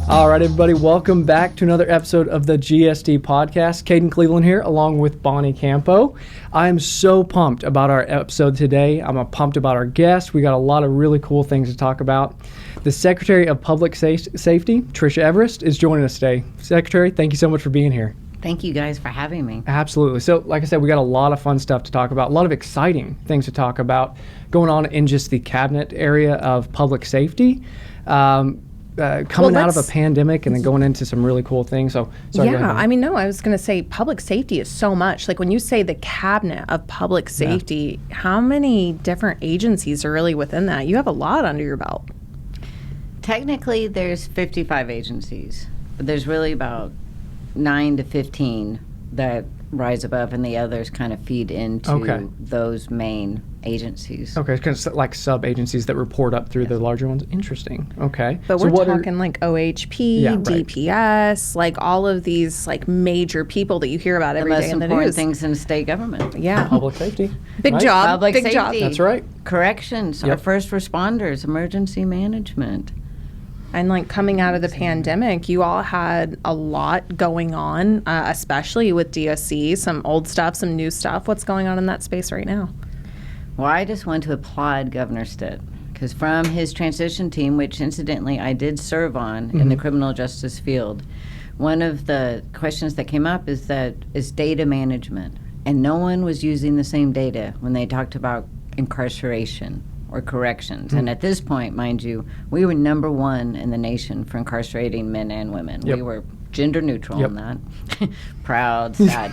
All right, everybody, welcome back to another episode of the GSD podcast. Caden Cleveland here, along with Bonnie Campo. I'm so pumped about our episode today. I'm pumped about our guest. We got a lot of really cool things to talk about. The Secretary of Public Safety, Tricia Everest, is joining us today. Secretary, thank you so much for being here. Thank you guys for having me. Absolutely. So, like I said, we got a lot of fun stuff to talk about, a lot of exciting things to talk about going on in just the cabinet area of public safety. Coming out of a pandemic and then going into some really cool things. So, sorry, I was going to say public safety is so much. Like when you say the cabinet of public safety, how many different agencies are really within that? You have a lot under your belt. Technically, there's 55 agencies, but there's really about 9 to 15 that rise above, and the others kind of feed into those main agencies. Okay, it's kind of like sub-agencies that report up through the larger ones. Interesting. Okay. But we're talking like OHP, DPS, like all of these like major people that you hear about every day in the news. The most important things in state government. Yeah. Public safety. Big job. Public Big safety. job. That's right. Corrections, our first responders, emergency management. And like coming out of the pandemic, you all had a lot going on, especially with DSC, some old stuff, some new stuff. What's going on in that space right now? Well, I just want to applaud Governor Stitt, because from his transition team, which incidentally I did serve on in the criminal justice field, one of the questions that came up is data management. And no one was using the same data when they talked about incarceration or corrections. And at this point, mind you, we were number one in the nation for incarcerating men and women. We were gender neutral on that. Proud, sad.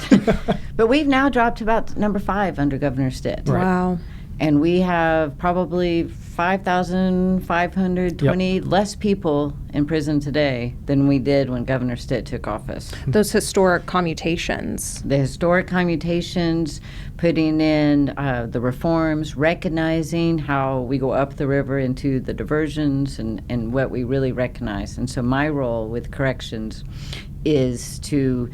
But we've now dropped to about number 5 under Governor Stitt. Right. Wow. And we have probably 5,520 less people in prison today than we did when Governor Stitt took office. Those historic commutations. The historic commutations, putting in the reforms, recognizing how we go up the river into the diversions and what we really recognize. And so my role with corrections is to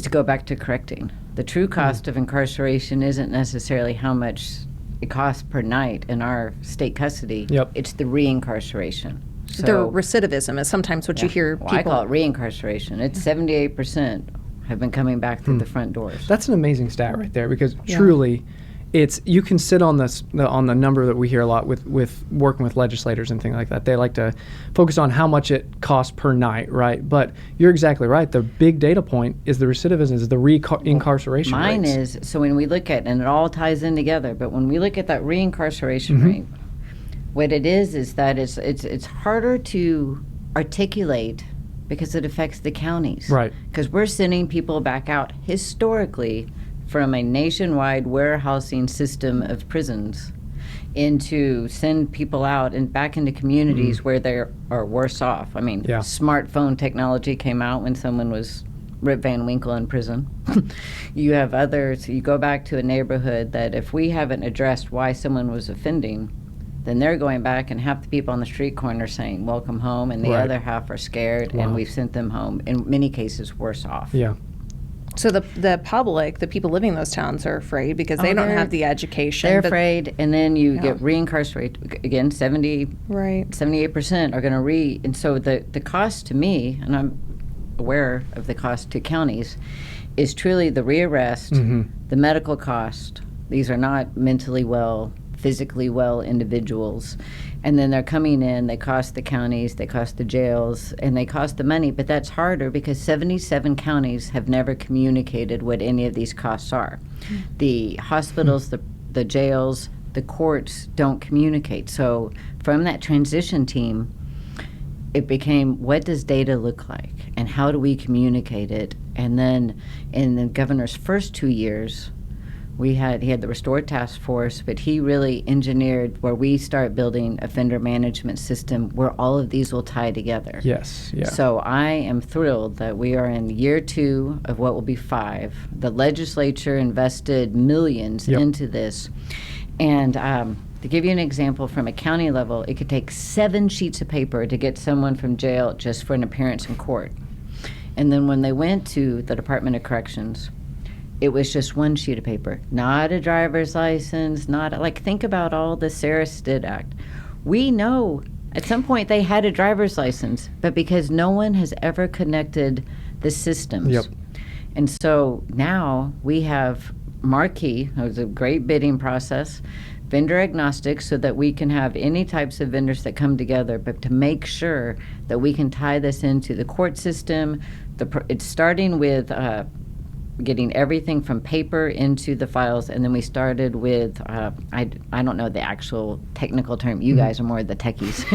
go back to correcting. The true cost of incarceration isn't necessarily how much it costs per night in our state custody. It's the reincarceration. So, the recidivism is sometimes what you hear people... I call it reincarceration. It's 78% have been coming back through the front doors. That's an amazing stat right there, because truly, you can sit on the number that we hear a lot with working with legislators and things like that. They like to focus on how much it costs per night, right? But you're exactly right. The big data point is the recidivism, is the reincarceration Mine rates. is, so when we look at, and it all ties in together, but when we look at that reincarceration rate, what it is that it's harder to articulate because it affects the counties. Right. Because we're sending people back out historically from a nationwide warehousing system of prisons into send people out and back into communities where they are worse off. I mean, smartphone technology came out when someone was Rip Van Winkle in prison. You have others, you go back to a neighborhood that if we haven't addressed why someone was offending, then they're going back and half the people on the street corner saying, welcome home, and the other half are scared, and we've sent them home, in many cases, worse off. Yeah. So the public, the people living in those towns are afraid because they don't have the education. They're afraid, and then you get reincarcerated. Again, 78% are going to and so the cost to me, and I'm aware of the cost to counties, is truly the rearrest, the medical cost. These are not mentally well, physically well individuals. And then they're coming in, they cost the counties, they cost the jails, and they cost the money. But that's harder because 77 counties have never communicated what any of these costs are. The hospitals, the jails, the courts don't communicate. So from that transition team, it became, what does data look like? And how do we communicate it? And then in the governor's first 2 years, he had the Restore Task Force, but he really engineered where we start building offender management system where all of these will tie together. Yes, yeah. So I am thrilled that we are in year 2 of what will be 5. The legislature invested millions into this. And to give you an example, from a county level, it could take 7 sheets of paper to get someone from jail just for an appearance in court. And then when they went to the Department of Corrections, it was just 1 sheet of paper, not a driver's license, think about all the Sarah Stitt Act. We know At some point, they had a driver's license, but because no one has ever connected the systems. Yep. And so now we have Marquee. It was a great bidding process, vendor agnostic, so that we can have any types of vendors that come together, but to make sure that we can tie this into the court system. It's starting with getting everything from paper into the files, and then we started with I don't know the actual technical term. You guys are more the techies.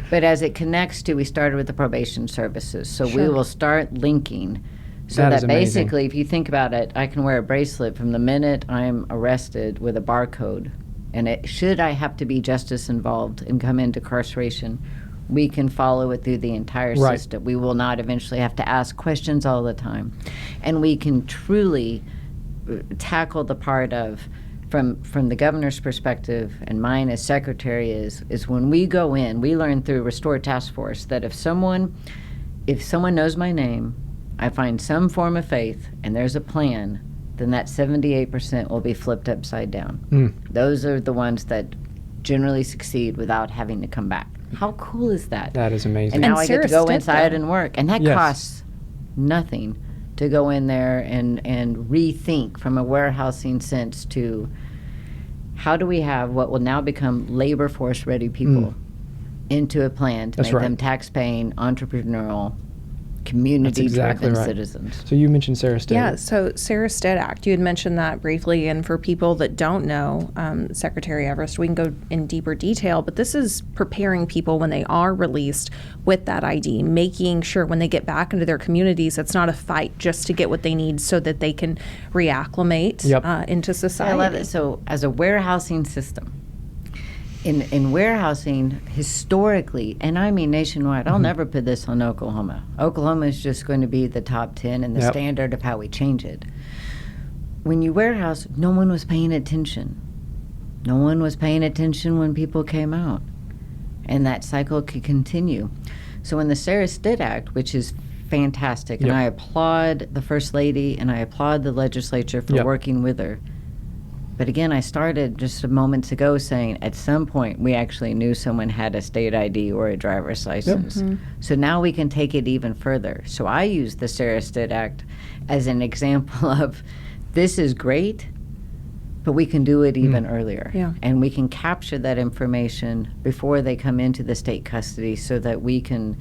But as it connects to, we started with the probation services. So we will start linking. So that basically, if you think about it, I can wear a bracelet from the minute I'm arrested with a barcode. And should I have to be justice involved and come into incarceration, we can follow it through the entire system. We will not eventually have to ask questions all the time. And we can truly tackle the part of, from the governor's perspective, and mine as secretary, is when we go in, we learn through Restore Task Force that if someone knows my name, I find some form of faith, and there's a plan, then that 78% will be flipped upside down. Those are the ones that generally succeed without having to come back. How cool is that? That is amazing. And now I get to go Sarah inside and work. And that costs nothing to go in there and rethink from a warehousing sense to how do we have what will now become labor force ready people into a plan to make them tax paying, entrepreneurial, community-driven citizens. So you mentioned Sarah Stead. Yeah, so Sarah Stead Act, you had mentioned that briefly, and for people that don't know Secretary Everest, we can go in deeper detail, but this is preparing people when they are released with that ID, making sure when they get back into their communities, it's not a fight just to get what they need so that they can reacclimate into society. I love it. So as a warehousing system, in warehousing, historically, and I mean nationwide, I'll never put this on Oklahoma. Oklahoma is just going to be the top 10 and the standard of how we change it. When you warehouse, no one was paying attention. No one was paying attention when people came out. And that cycle could continue. So in the Sarah Stead Act, which is fantastic, and I applaud the First Lady and I applaud the legislature for working with her. But again, I started just moments ago saying at some point we actually knew someone had a state ID or a driver's license. So now we can take it even further. So I use the Sarah Stead Act as an example of this is great, but we can do it even earlier. And we can capture that information before they come into the state custody so that we can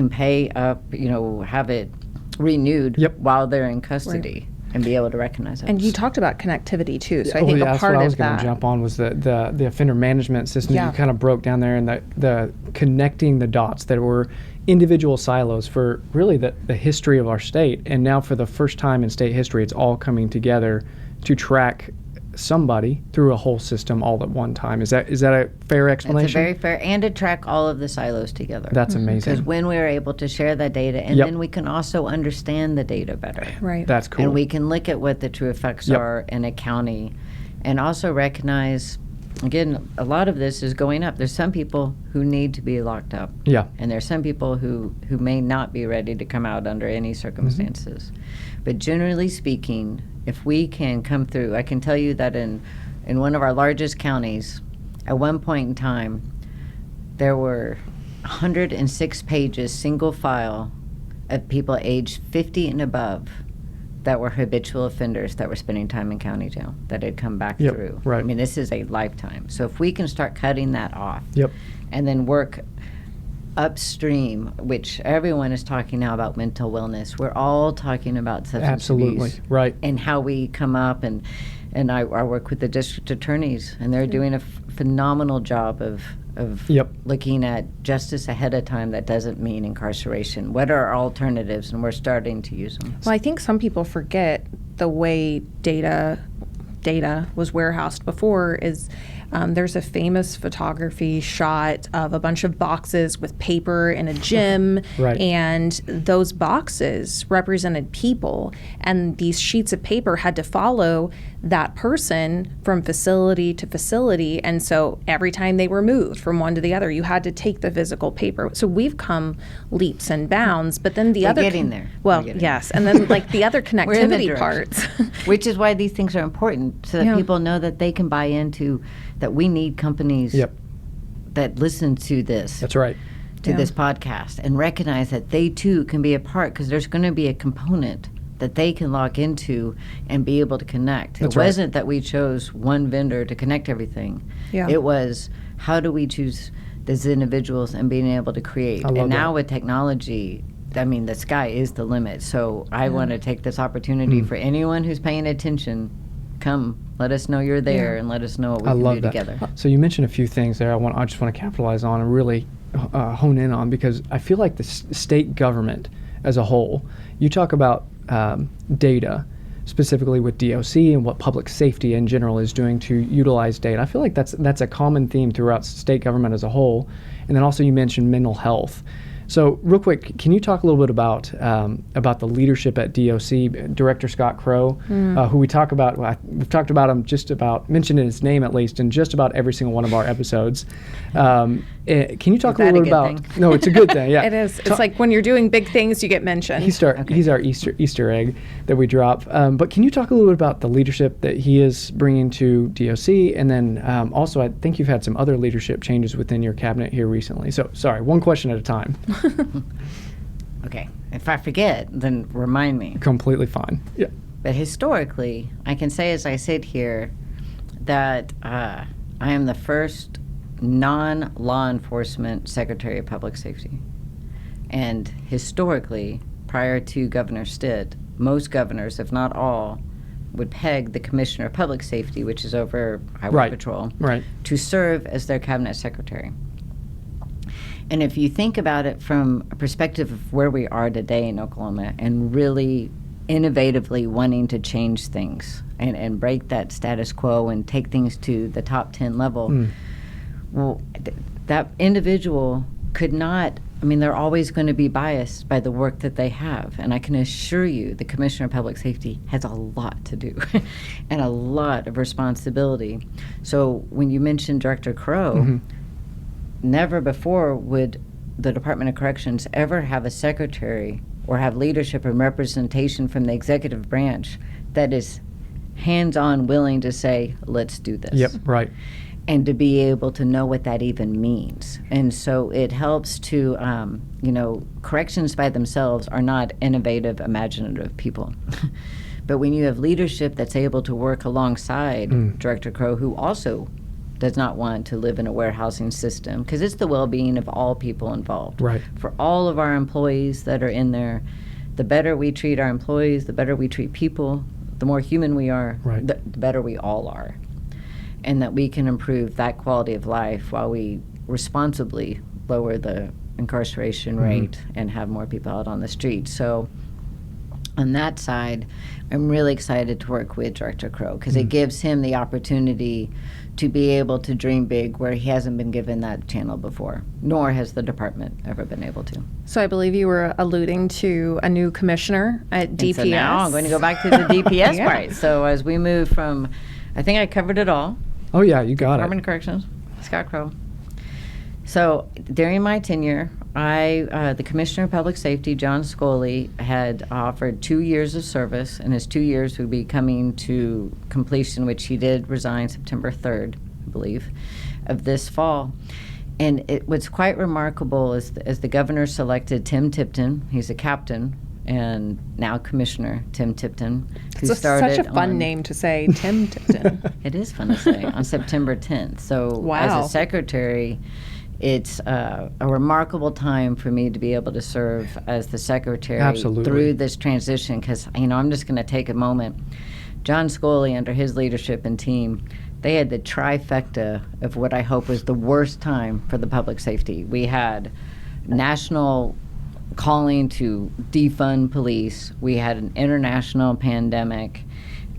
pay up, have it renewed while they're in custody. And be able to recognize it. And you talked about connectivity too, so I think a part what I was of going that. to jump on was the offender management system that you kind of broke down there, and the connecting the dots that were individual silos for really the history of our state, and now for the first time in state history, it's all coming together to track somebody through a whole system all at one time. Is that a fair explanation? It's a very fair, and to track all of the silos together. That's amazing. Because when we're able to share that data, and then we can also understand the data better. Right. That's cool. And we can look at what the true effects are in a county, and also recognize, again, a lot of this is going up. There's some people who need to be locked up. And there's some people who may not be ready to come out under any circumstances. But generally speaking, if we can come through, I can tell you that in one of our largest counties, at one point in time, there were 106 pages, single file, of people aged 50 and above that were habitual offenders that were spending time in county jail that had come back through. I mean, this is a lifetime. So if we can start cutting that off and then work upstream, which everyone is talking now about mental wellness. We're all talking about substance abuse. And how we come up, and I work with the district attorneys, and they're doing a phenomenal job of looking at justice ahead of time. That doesn't mean incarceration. What are our alternatives? And we're starting to use them. Well, I think some people forget the way data was warehoused before is there's a famous photography shot of a bunch of boxes with paper in a gym, and those boxes represented people, and these sheets of paper had to follow that person from facility to facility, and so every time they were moved from one to the other, you had to take the physical paper. So we've come leaps and bounds, but then We're getting there. Well, yes, and then like the other connectivity parts. Which is why these things are important, so that people know that they can buy into that we need companies that listen to this. That's right. To this podcast, and recognize that they too can be a part, because there's going to be a component that they can log into and be able to connect. That's it wasn't that we chose one vendor to connect everything. Yeah. It was, how do we choose these individuals and being able to create? And now with technology, I mean, the sky is the limit. So I want to take this opportunity for anyone who's paying attention, come, let us know you're there, and let us know what we can do together. So you mentioned a few things there I just want to capitalize on and really hone in on, because I feel like the state government as a whole, you talk about data, specifically with DOC and what public safety in general is doing to utilize data. I feel like that's a common theme throughout state government as a whole. And then also you mentioned mental health. So real quick, can you talk a little bit about the leadership at DOC, Director Scott Crow, who we talk about? We've talked about him, mentioned his name at least, in just about every single one of our episodes. Can you talk a little bit about? Thing? No, it's a good thing. Yeah, it is. It's like when you're doing big things, you get mentioned. He's our Easter egg that we drop. But can you talk a little bit about the leadership that he is bringing to DOC, and then also I think you've had some other leadership changes within your cabinet here recently. So sorry, one question at a time. Okay. If I forget, then remind me. Completely fine. Yeah. But historically, I can say as I sit here that I am the first non-law enforcement Secretary of Public Safety. And historically, prior to Governor Stitt, most governors, if not all, would peg the Commissioner of Public Safety, which is over Highway Patrol, to serve as their cabinet secretary. And if you think about it from a perspective of where we are today in Oklahoma and really innovatively wanting to change things and break that status quo and take things to the top 10 level, well, that individual could not, I mean, they're always going to be biased by the work that they have. And I can assure you the Commissioner of Public Safety has a lot to do and a lot of responsibility. So when you mentioned Director Crow, never before would the Department of Corrections ever have a secretary or have leadership and representation from the executive branch that is hands-on willing to say, let's do this. Yep, right. And to be able to know what that even means. And so it helps to, corrections by themselves are not innovative, imaginative people. But when you have leadership that's able to work alongside Director Crow, who also does not want to live in a warehousing system, because it's the well-being of all people involved. Right. For all of our employees that are in there, the better we treat our employees, the better we treat people, the more human we are, the better we all are. And that we can improve that quality of life while we responsibly lower the incarceration rate and have more people out on the street. So on that side, I'm really excited to work with Director Crow, because it gives him the opportunity to be able to dream big where he hasn't been given that channel before, nor has the department ever been able to. So I believe you were alluding to a new commissioner at DPS. And so now I'm going to go back to the DPS part. So as we move from, I think I covered it all. Oh yeah, you got Department of Corrections, Scott Crow. So during my tenure, the Commissioner of Public Safety, John Scully, had offered 2 years of service, and his 2 years would be coming to completion, which he did resign September 3rd, I believe, of this fall. And what's quite remarkable is as the governor selected Tim Tipton, he's a captain, and now Commissioner Tim Tipton, who started such a fun name to say, Tim Tipton. It is fun to say, on September 10th. So as a secretary, it's a remarkable time for me to be able to serve as the secretary through this transition, because, I'm just going to take a moment. John Scully, under his leadership and team, they had the trifecta of what I hope was the worst time for the public safety. We had national calling to defund police. We had an international pandemic,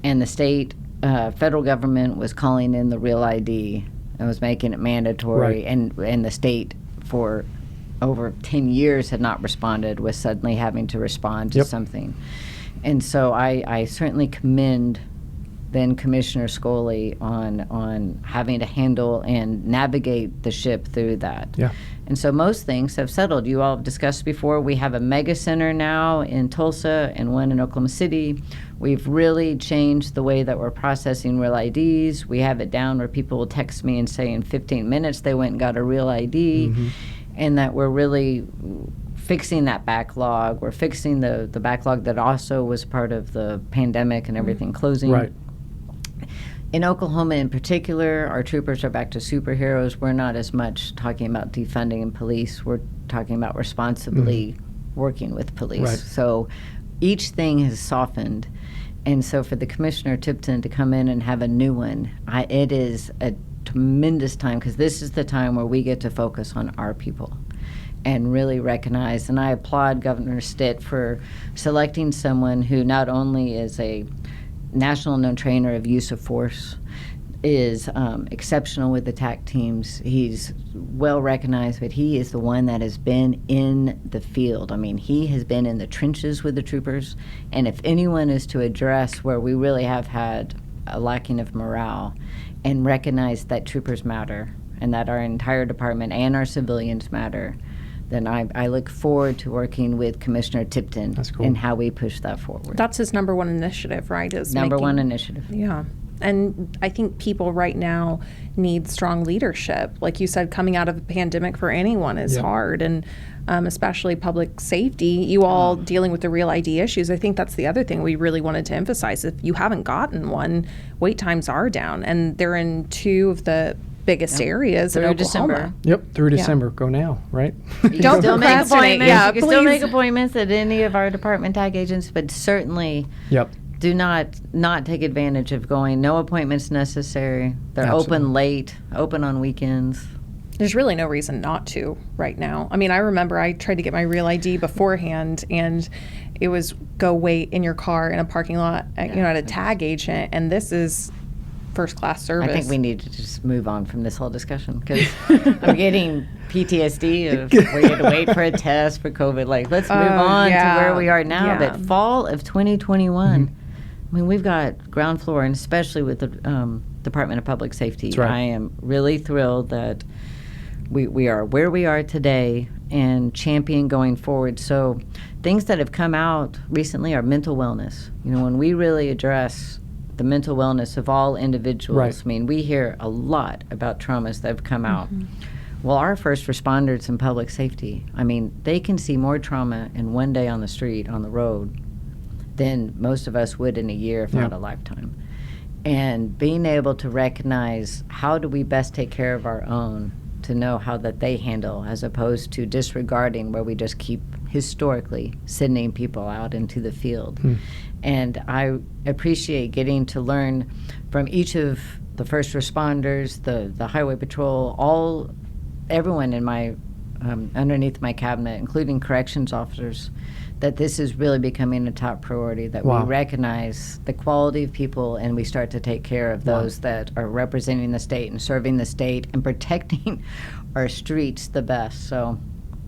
and the state, federal government was calling in the real ID and was making it mandatory, and the state for over 10 years had not responded, was suddenly having to respond to something. And so I certainly commend than Commissioner Scully on having to handle and navigate the ship through that. Yeah. And so most things have settled. You all have discussed before, we have a mega center now in Tulsa and one in Oklahoma City. We've really changed the way that we're processing real IDs. We have it down where people will text me and say in 15 minutes they went and got a real ID, and that we're really fixing that backlog. We're fixing the backlog that also was part of the pandemic and everything closing. Right. In Oklahoma in particular, our troopers are back to superheroes. We're not as much talking about defunding police. We're talking about responsibly working with police. Right. So each thing has softened. And so for the Commissioner Tipton to come in and have a new one, it is a tremendous time, because this is the time where we get to focus on our people and really recognize. And I applaud Governor Stitt for selecting someone who not only is a national known trainer of use of force, is exceptional with attack teams. He's well recognized, but he is the one that has been in the field. I mean, he has been in the trenches with the troopers, and if anyone is to address where we really have had a lacking of morale and recognize that troopers matter and that our entire department and our civilians matter, then I look forward to working with Commissioner Tipton. That's cool. And how we push that forward. That's his number one initiative, right? Is Number one making- initiative. Yeah. And I think people right now need strong leadership. Like you said, coming out of a pandemic for anyone is Yeah. hard, and especially public safety. You all dealing with the real ID issues. I think that's the other thing we really wanted to emphasize. If you haven't gotten one, wait times are down, and they're in two of the biggest areas in Through Oklahoma. December. Yep. Through December. Go now, right? You can Don't still make procrastinate. appointments. Yeah, you can still please. make appointments at any of our department tag agents, but certainly Yep. do not take advantage of going. No appointments necessary. They're Absolutely. open late, open on weekends. There's really no reason not to right now. I mean, I remember I tried to get my real ID beforehand, and it was go wait in your car in a parking lot at a tag agent, and this is first class service. I think we need to just move on from this whole discussion, because I'm getting PTSD of we had to wait for a test for COVID. Like, let's move on to where we are now. Yeah. But fall of 2021, I mean, we've got ground floor, and especially with the Department of Public Safety. That's right. I am really thrilled that we are where we are today and champion going forward. So things that have come out recently are mental wellness. You know, when we really address the mental wellness of all individuals. Right. I mean, we hear a lot about traumas that have come out. Well, our first responders in public safety, I mean, they can see more trauma in one day on the street, on the road, than most of us would in a year, if not a lifetime. And being able to recognize how do we best take care of our own, to know how that they handle, as opposed to disregarding where we just keep historically sending people out into the field. And I appreciate getting to learn from each of the first responders, the highway patrol, everyone in my underneath my cabinet, including corrections officers, that this is really becoming a top priority, that we recognize the quality of people and we start to take care of those that are representing the state and serving the state and protecting our streets the best. So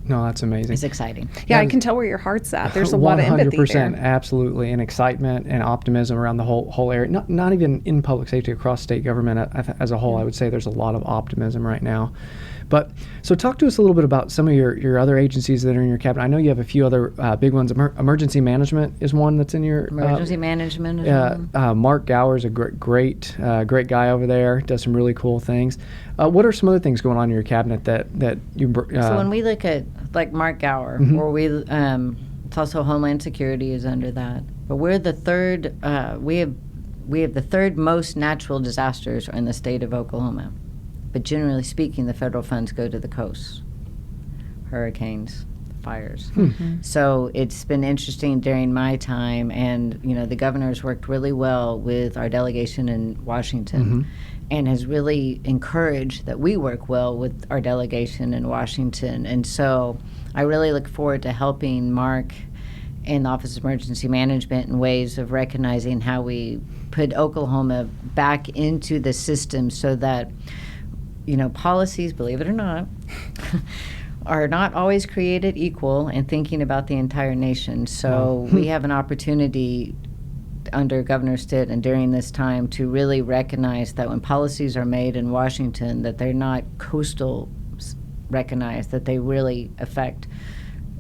No, that's amazing. it's exciting. Yeah, I can tell where your heart's at. There's a lot of empathy 100%, there. absolutely, and excitement and optimism around the whole area. Not even in public safety, across state government as a whole. I would say there's a lot of optimism right now. But so talk to us a little bit about some of your other agencies that are in your cabinet. I know you have a few other big ones. Emergency management is one that's in your Emergency management is one. Mark Gower is a great guy over there. Does some really cool things. What are some other things going on in your cabinet that you? So when we look at like Mark Gower, or it's also Homeland Security is under that. But we're the third. We have the third most natural disasters in the state of Oklahoma. But generally speaking, the federal funds go to the coast. Hurricanes, fires. So it's been interesting during my time, and the governor's worked really well with our delegation in Washington, and has really encouraged that we work well with our delegation in Washington. And so I really look forward to helping Mark and the Office of Emergency Management in ways of recognizing how we put Oklahoma back into the system, so that policies, believe it or not, are not always created equal, and thinking about the entire nation. So we have an opportunity under Governor Stitt and during this time to really recognize that when policies are made in Washington, that they're not coastal recognized, that they really affect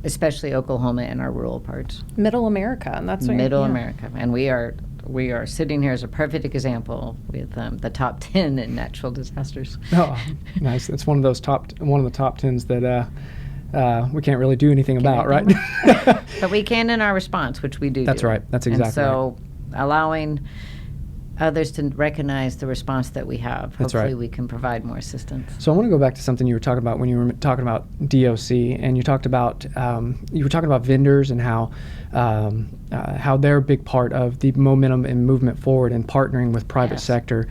especially Oklahoma and our rural parts. Middle America, and that's what Middle America. And we are sitting here as a perfect example with the top 10 in natural disasters. Oh, nice. That's one of the top 10s that we can't really do anything about, right? But we can in our response, which we do. That's right. That's exactly and so allowing others to recognize the response that we have. That's Hopefully right. we can provide more assistance. So I want to go back to something you were talking about when you were talking about DOC, and you talked about vendors and how they're a big part of the momentum and movement forward and partnering with private sector.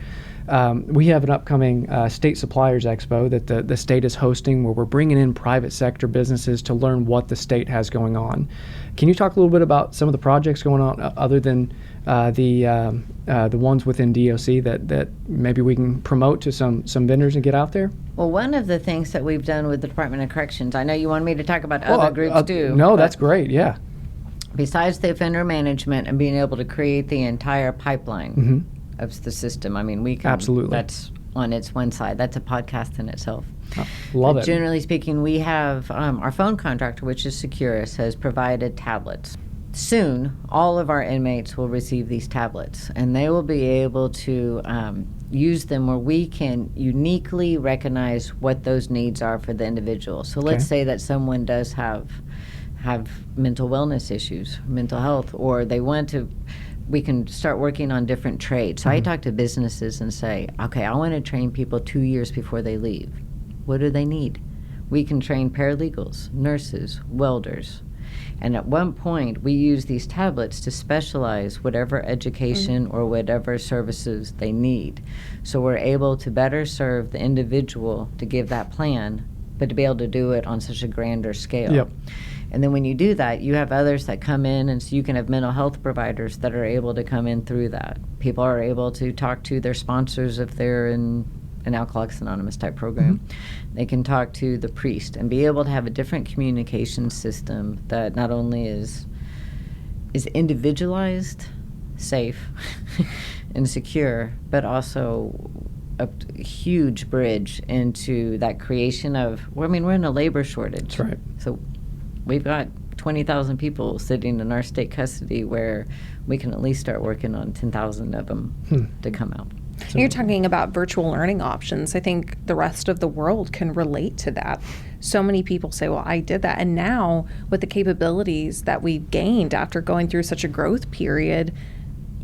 We have an upcoming State Suppliers Expo that the state is hosting, where we're bringing in private sector businesses to learn what the state has going on. Can you talk a little bit about some of the projects going on other than the ones within DOC that maybe we can promote to some vendors and get out there? Well, one of the things that we've done with the Department of Corrections, I know you wanted me to talk about other groups too. No, that's great, yeah. Besides the offender management and being able to create the entire pipeline of the system, I mean, we can. Absolutely. That's on its one side. That's a podcast in itself. Love it. Generally speaking, we have our phone contractor, which is Securus, has provided tablets. Soon, all of our inmates will receive these tablets, and they will be able to use them where we can uniquely recognize what those needs are for the individual. So let's say that someone does have mental wellness issues, mental health, or they want to, we can start working on different trades. So I talk to businesses and say, okay, I want to train people 2 years before they leave. What do they need? We can train paralegals, nurses, welders. And at one point, we use these tablets to specialize whatever education or whatever services they need. So we're able to better serve the individual to give that plan, but to be able to do it on such a grander scale. Yep. And then when you do that, you have others that come in, and so you can have mental health providers that are able to come in through that. People are able to talk to their sponsors if they're in an Alcoholics Anonymous type program. They can talk to the priest and be able to have a different communication system that not only is individualized, safe, and secure, but also a huge bridge into that creation of, we're in a labor shortage. That's right. So we've got 20,000 people sitting in our state custody where we can at least start working on 10,000 of them to come out. So you're talking about virtual learning options. I think the rest of the world can relate to that. So many people say, well, I did that. And now with the capabilities that we've gained after going through such a growth period,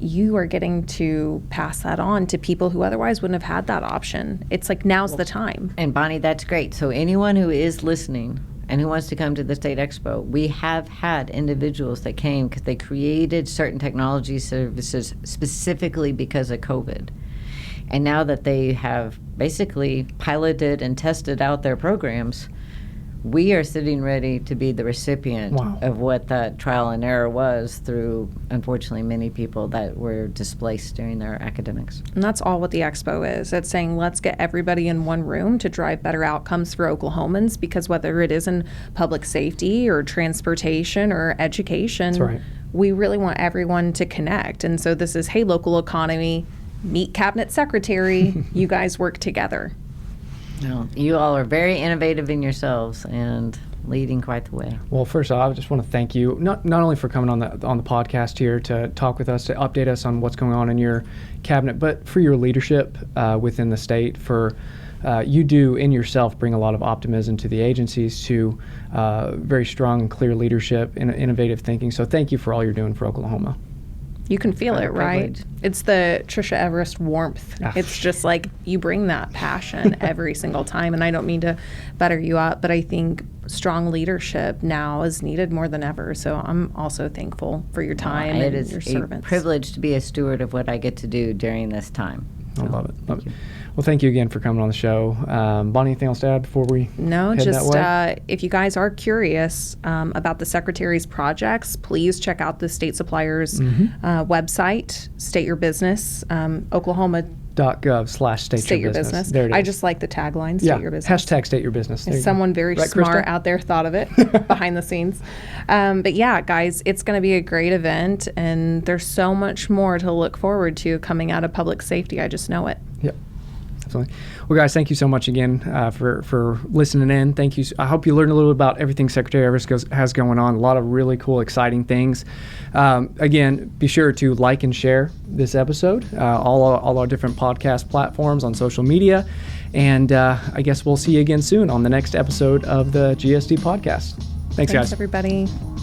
you are getting to pass that on to people who otherwise wouldn't have had that option. It's like, now's the time. And Bonnie, that's great. So anyone who is listening and who wants to come to the State Expo, we have had individuals that came because they created certain technology services specifically because of COVID. And now that they have basically piloted and tested out their programs, we are sitting ready to be the recipient of what that trial and error was through, unfortunately, many people that were displaced during their academics. And that's all what the expo is. It's saying, let's get everybody in one room to drive better outcomes for Oklahomans, because whether it is in public safety or transportation or education, That's right. we really want everyone to connect. And so this is, hey, local economy, meet cabinet secretary, you guys work together. No, you all are very innovative in yourselves and leading quite the way. Well, first off, I just want to thank you, not only for coming on the podcast here to talk with us, to update us on what's going on in your cabinet, but for your leadership within the state. For you do in yourself bring a lot of optimism to the agencies, to very strong and clear leadership and innovative thinking. So thank you for all you're doing for Oklahoma. You can feel it, right? It's the Tricia Everest warmth. It's just like you bring that passion every single time. And I don't mean to butter you up, but I think strong leadership now is needed more than ever. So I'm also thankful for your time and your service. It is a privilege to be a steward of what I get to do during this time. I love it. Love it. Well, thank you again for coming on the show. Bonnie, anything else to add before we head just that way? If you guys are curious about the Secretary's projects, please check out the State Suppliers website, state your business. Oklahoma .gov/state your business. There it is. I just like the tagline, state your business. Hashtag state your business. There you go. Someone very Right, smart Krista? out there thought of it behind the scenes. But yeah, guys, it's going to be a great event, and there's so much more to look forward to coming out of public safety. I just know it. Yep. Absolutely. Well, guys, thank you so much again for listening in. Thank you. I hope you learned a little bit about everything Secretary Everest has going on. A lot of really cool, exciting things. Again, be sure to like and share this episode, all our different podcast platforms on social media. And I guess we'll see you again soon on the next episode of the GSD podcast. Thanks, guys. Thanks, everybody.